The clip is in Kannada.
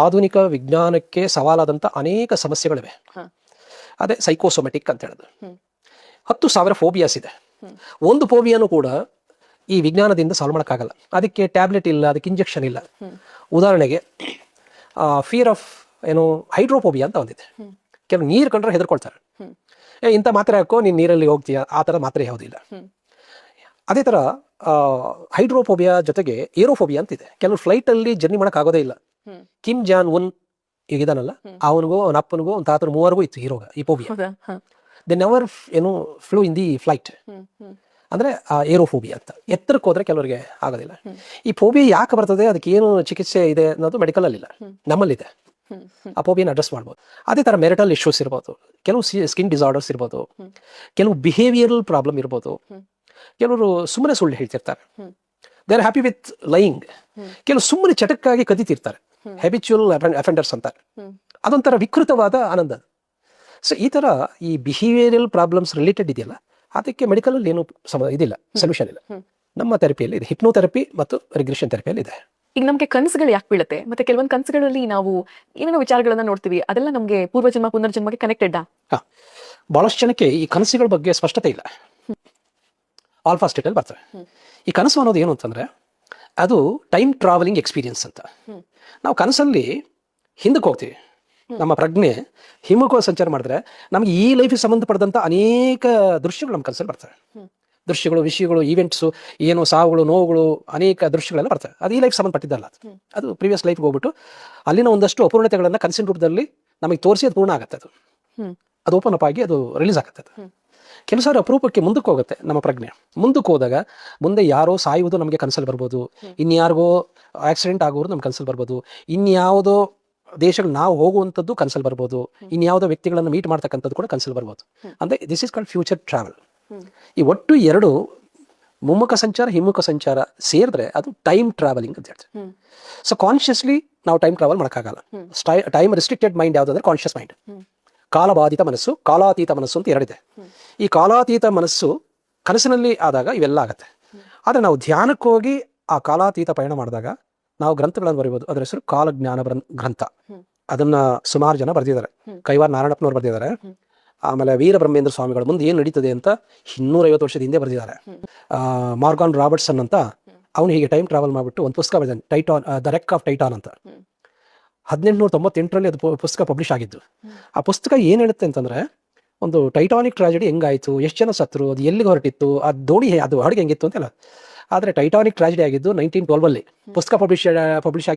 ಆಧುನಿಕ ವಿಜ್ಞಾನಕ್ಕೆ ಸವಾಲಾದಂಥ ಅನೇಕ ಸಮಸ್ಯೆಗಳಿವೆ. ಅದೇ ಸೈಕೋಸೊಮ್ಯಾಟಿಕ್ ಅಂತ ಹೇಳೋದು. 10,000 ಫೋಬಿಯಾಸ್ ಇದೆ. ಒಂದು ಫೋಬಿಯಾನು ಕೂಡ ಈ ವಿಜ್ಞಾನದಿಂದ ಸಾಲ್ವ್ ಮಾಡೋಕ್ಕಾಗಲ್ಲ. ಅದಕ್ಕೆ ಟ್ಯಾಬ್ಲೆಟ್ ಇಲ್ಲ, ಅದಕ್ಕೆ ಇಂಜೆಕ್ಷನ್ ಇಲ್ಲ. ಉದಾಹರಣೆಗೆ ಫಿಯರ್ ಆಫ್ ಹೈಡ್ರೋಫೋಬಿಯಾ ಅಂತ ಒಂದಿದೆ. ಕೆಲವು ನೀರು ಕಂಡ್ರೆ ಹೆದರ್ಕೊಳ್ತಾರೆ. ಇಂಥ ಮಾತ್ರೆ ಹಾಕೋ ನೀನು ನೀರಲ್ಲಿ ಹೋಗ್ತೀಯ, ಆ ಥರ ಮಾತ್ರೆ ಯಾವುದಿಲ್ಲ. ಅದೇ ಥರ ಹೈಡ್ರೋಫೋಬಿಯಾ ಜೊತೆಗೆ ಏರೋಫೋಬಿಯಾ ಅಂತಿದೆ. ಕೆಲವು ಫ್ಲೈಟಲ್ಲಿ ಜರ್ನಿ ಮಾಡೋಕ್ಕಾಗೋದೇ ಇಲ್ಲ. ಕಿಮ್ ಜಾನ್ ಉನ್ ಈಗಿದಾನಲ್ಲ, ಅವನಿಗೂ ಅವನ ಅಪ್ಪನಿಗೂ ಒಂದು ತಾತನ ಮೂವರೆಗೂ ಇತ್ತು ಈ phobia. They never flew in the flight. ಅಂದರೆ ಏರೋಫೋಬಿಯಾ ಅಂತ. ಎತ್ತರಕ್ಕೆ ಹೋದ್ರೆ ಕೆಲವರಿಗೆ ಆಗೋದಿಲ್ಲ. ಈ ಫೋಬಿಯಾ ಯಾಕೆ ಬರ್ತದೆ, ಅದಕ್ಕೆ ಏನು ಚಿಕಿತ್ಸೆ ಇದೆ ಅನ್ನೋದು ಮೆಡಿಕಲಲ್ಲಿಲ್ಲ, ನಮ್ಮಲ್ಲಿದೆ. ಆ ಫೋಬಿಯಾನ ಅಡ್ರೆಸ್ ಮಾಡ್ಬೋದು. ಅದೇ ಥರ ಮೆರಿಟಲ್ ಇಶ್ಯೂಸ್ ಇರ್ಬೋದು, ಕೆಲವು ಸ್ಕಿನ್ ಡಿಸಾರ್ಡರ್ಸ್ ಇರ್ಬೋದು, ಕೆಲವು ಬಿಹೇವಿಯರಲ್ ಪ್ರಾಬ್ಲಮ್ ಇರ್ಬೋದು, ಕೆಲವರು ಸುಮ್ಮನೆ ಸುಳ್ಳು ಹೇಳ್ತಿರ್ತಾರೆ, they are happy with lying. ಕೆಲವು ಸುಮ್ಮನೆ ಚಟಕ್ಕಾಗಿ ಕದಿತಿರ್ತಾರೆ, ಹ್ಯಾಬಿಚುವಲ್ ಅಫೆಂಡರ್ಸ್ ಅಂತಾರೆ. ಅದೊಂಥರ ವಿಕೃತವಾದ ಆನಂದ. ಸೊ ಈ ಥರ ಈ ಬಿಹೇವಿಯರಲ್ ಪ್ರಾಬ್ಲಮ್ಸ್ ರಿಲೇಟೆಡ್ ಇದೆಯಲ್ಲ, ಅದಕ್ಕೆ ಮೆಡಿಕಲಲ್ಲಿ ಏನು ಇದಿಲ್ಲ, ಸೊಲ್ಯೂಷನ್ ಇಲ್ಲ. ನಮ್ಮ ಥೆರಪಿಯಲ್ಲಿ ಇದೆ, ಹಿಪ್ನೋಥೆರಪಿ ಮತ್ತು ರಿಗ್ರೆಷನ್ ಥೆರಪಿಯಲ್ಲಿ ಇದೆ. ಈಗ ನಮಗೆ ಕನಸುಗಳು ಯಾಕೆ ಬೀಳುತ್ತೆ, ಮತ್ತೆ ಕೆಲವೊಂದು ಕನಸುಗಳಲ್ಲಿ ನಾವು ಏನೇನೋ ವಿಚಾರಗಳನ್ನ ನೋಡ್ತೀವಿ, ಅದೆಲ್ಲ ನಮಗೆ ಪೂರ್ವಜನ್ಮ ಪುನರ್ಜನ್ಮಕ್ಕೆ ಕನೆಕ್ಟೆಡ್. ಬಹಳಷ್ಟು ಜನಕ್ಕೆ ಈ ಕನಸುಗಳ ಬಗ್ಗೆ ಸ್ಪಷ್ಟತೆ ಇಲ್ಲ. ಆಲ್ಫಾ ಸ್ಟೇಟಲ್ಲಿ ಬರ್ತವೆ. ಈ ಕನಸು ಅನ್ನೋದು ಏನು ಅಂತಂದ್ರೆ, ಅದು ಟೈಮ್ ಟ್ರಾವೆಲಿಂಗ್ ಎಕ್ಸ್ಪೀರಿಯನ್ಸ್ ಅಂತ. ನಾವು ಕನಸಲ್ಲಿ ಹಿಂದಕ್ಕೆ ಹೋಗ್ತೀವಿ, ನಮ್ಮ ಪ್ರಜ್ಞೆ ಹಿಮ್ಮುಖ ಸಂಚಾರ ಮಾಡಿದ್ರೆ ನಮಗೆ ಈ ಲೈಫಿಗೆ ಸಂಬಂಧಪಟ್ಟಂಥ ಅನೇಕ ದೃಶ್ಯಗಳು ನಮ್ಮ ಕನಸಲ್ಲಿ ಬರ್ತವೆ. ದೃಶ್ಯಗಳು, ವಿಷಯಗಳು, ಈವೆಂಟ್ಸು, ಏನು ಸಾವುಗಳು, ನೋವುಗಳು, ಅನೇಕ ದೃಶ್ಯಗಳೆಲ್ಲ ಬರ್ತವೆ. ಅದು ಈ ಲೈಫ್ ಸಂಬಂಧಪಟ್ಟಿದ್ದಲ್ಲ. ಅದು ಪ್ರೀವಿಯಸ್ ಲೈಫ್ಗೆ ಹೋಗ್ಬಿಟ್ಟು ಅಲ್ಲಿನ ಒಂದಷ್ಟು ಅಪೂರ್ಣತೆಗಳನ್ನು ಕನಸಿನ ರೂಪದಲ್ಲಿ ನಮಗೆ ತೋರಿಸಿ ಅದು ಪೂರ್ಣ ಆಗುತ್ತೆ. ಅದು ಓಪನ್ ಅಪ್ ಆಗಿ ಅದು ರಿಲೀಸ್ ಆಗುತ್ತೆ. ಕೆಲವು ಸಾರಿ ಅಪರೂಪಕ್ಕೆ ಮುಂದಕ್ಕೆ ಹೋಗುತ್ತೆ ನಮ್ಮ ಪ್ರಜ್ಞೆ. ಮುಂದಕ್ಕೆ ಹೋದಾಗ ಮುಂದೆ ಯಾರೋ ಸಾಯುವುದು ನಮಗೆ ಕನಸಲ್ಲಿ ಬರ್ಬೋದು, ಇನ್ಯಾರಿಗೋ ಆಕ್ಸಿಡೆಂಟ್ ಆಗೋರು ನಮ್ಮ ಕನಸಲ್ಲಿ ಬರ್ಬೋದು, ಇನ್ಯಾವುದೋ ದೇಶಗಳು ನಾವು ಹೋಗುವಂಥದ್ದು ಕನಸಲ್ಲಿ ಬರ್ಬೋದು, ಇನ್ಯಾವುದೋ ವ್ಯಕ್ತಿಗಳನ್ನು ಮೀಟ್ ಮಾಡ್ತಕ್ಕಂಥದ್ದು ಕೂಡ ಕನಸಲ್ಲಿ ಬರ್ಬೋದು. ಅಂದರೆ this is called future travel. ಈ ಒಟ್ಟು ಎರಡು ಮುಮ್ಮುಖ ಸಂಚಾರ, ಹಿಮ್ಮುಖ ಸಂಚಾರ ಸೇರಿದ್ರೆ ಅದು ಟೈಮ್ ಟ್ರಾವೆಲಿಂಗ್ ಅಂತ ಹೇಳ್ತಾರೆ. ಸೊ ಕಾನ್ಷಿಯಸ್ಲಿ ನಾವು ಟೈಮ್ ಟ್ರಾವೆಲ್ ಮಾಡೋಕ್ಕಾಗಲ್ಲ. ಟೈಮ್ ರೆಸ್ಟ್ರಿಕ್ಟೆಡ್ ಮೈಂಡ್ ಯಾವುದಂದ್ರೆ ಕಾನ್ಷಿಯಸ್ ಮೈಂಡ್. ಕಾಲಬಾಧಿತ ಮನಸ್ಸು, ಕಾಲಾತೀತ ಮನಸ್ಸು ಅಂತ ಎರಡಿದೆ. ಈ ಕಾಲಾತೀತ ಮನಸ್ಸು ಕನಸಿನಲ್ಲಿ ಆದಾಗ ಇವೆಲ್ಲ ಆಗತ್ತೆ. ಆದರೆ ನಾವು ಧ್ಯಾನಕ್ಕೆ ಹೋಗಿ ಆ ಕಾಲಾತೀತ ಪಯಣ ಮಾಡಿದಾಗ ನಾವು ಗ್ರಂಥಗಳನ್ನು ಬರೀಬೋದು. ಅದರ ಹೆಸರು ಕಾಲಜ್ಞಾನ ಗ್ರಂಥ. ಅದನ್ನ ಸುಮಾರು ಜನ ಬರೆದಿದ್ದಾರೆ. ಕೈವಾರ ನಾರಾಯಣಪ್ಪನವ್ರು ಬರೆದಿದ್ದಾರೆ. ಆಮೇಲೆ ವೀರಬ್ರಹ್ಮೇಂದ್ರ ಸ್ವಾಮಿಗಳು ಮುಂದೆ ಏನು ನಡೀತದೆ ಅಂತ 250 ವರ್ಷದ ಹಿಂದೆ ಬರೆದಿದ್ದಾರೆ. ಮಾರ್ಗಾನ್ ರಾಬರ್ಟ್ಸನ್ ಅಂತ ಅವನು ಹೀಗೆ ಟೈಮ್ ಟ್ರಾವೆಲ್ ಮಾಡಿಬಿಟ್ಟು ಒಂದು ಪುಸ್ತಕ ಬರೆದಾನೆ, Titan, the wreck of Titan ಅಂತ. 1898ರಲ್ಲಿ ಅದು ಪುಸ್ತಕ ಪಬ್ಲಿಷ್ ಆಗಿದ್ದು. ಆ ಪುಸ್ತಕ ಏನು ಹೇಳುತ್ತೆ ಅಂತಂದ್ರೆ, ಒಂದು ಟೈಟಾನಿಕ್ ಟ್ರಾಜಿಡಿ ಹೆಂಗಾಯಿತು, ಎಷ್ಟು ಜನ ಸತ್ರು, ಅದು ಎಲ್ಲಿಗೆ ಹೊರಟಿತ್ತು, ಆ ದೋಣಿ ಅದು ಅಡುಗೆ ಹೆಂಗಿತ್ತು ಅಂತೆಲ್ಲ. ಆದರೆ ಟೈಟಾನಿಕ್ ಟ್ರಾಜಿಡಿ ಆಗಿದ್ದು 1912ಅಲ್ಲಿ ಪುಸ್ತಕ ಪಬ್ಲಿಷ್